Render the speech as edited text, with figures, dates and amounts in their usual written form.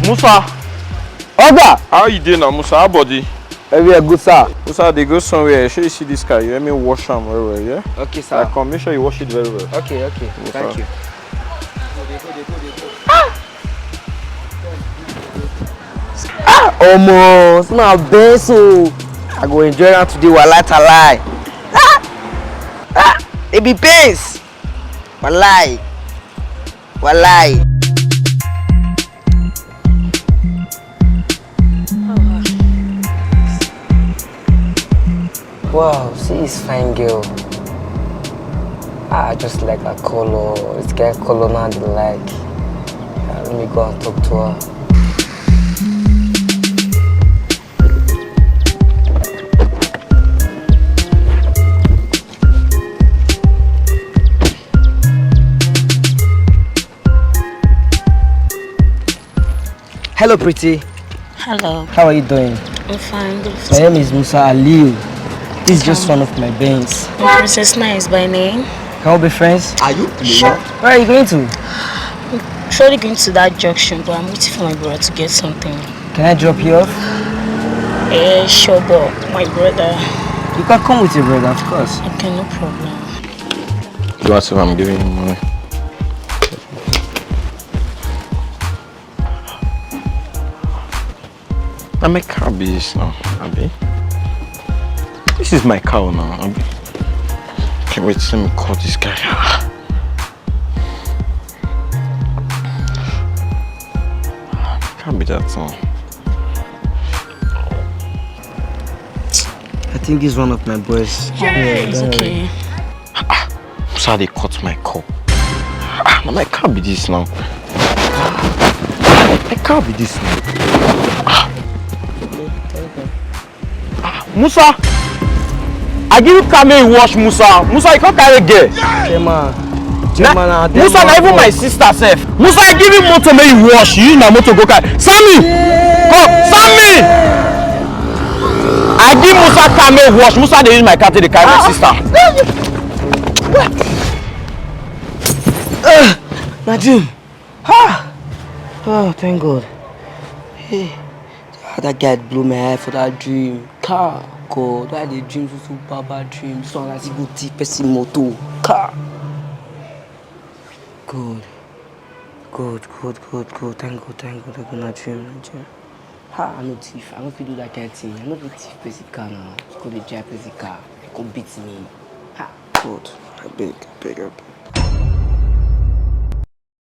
Musa! Oga! How you doing now, Musa? How body? Very good, sir. Musa, they go somewhere. Should you see this car? You let me wash them very well, yeah? Okay, sir. Come, make sure you wash it very well. Okay. Musa. Thank you. Almost my best, so I go enjoy that today. Walai. It be pains. Walai. Wow, see this fine girl. I just like her color. It's get color now they like. Let me go and talk to her. Hello, pretty. Hello. How are you doing? I'm fine. Good My name is Musa Aliu. This is just one of my bands. I'm Princess Nice by name. Can we be friends? Are you Sure. Where are you going to? I'm surely going to that junction, but I'm waiting for my brother to get something. Can I drop you off? Sure, but my brother. You can come with your brother, of course. Okay, no problem. You ask if I'm giving you money. I'm my car be this now, Abi. This is my car now, Abi. Okay, wait, let me call this guy. Can't be that now. I think he's one of my boys. It's okay. So they cut my car. My car be this now. My car be this now. Musa! I give you car may wash, Musa. Musa, you can't carry girl. Musa, not even my sister self. Musa, I give you motor may you wash. You use my motor go carry. Sammy! Come, Sammy! I give Musa car may wash. Musa, they use my car to the carry my sister. Nadim! Oh, thank God. Hey, that guy blew my head for that dream. Car, God, why the dreams were so bad dreams? So as you go deep, person moto. Car. Good. Thank God. I gonna dream. I'm not thief. I don't feel do that kind of thing. I'm not a thief, person car now. It's called a drive person car. They come beat me. Good. I beg.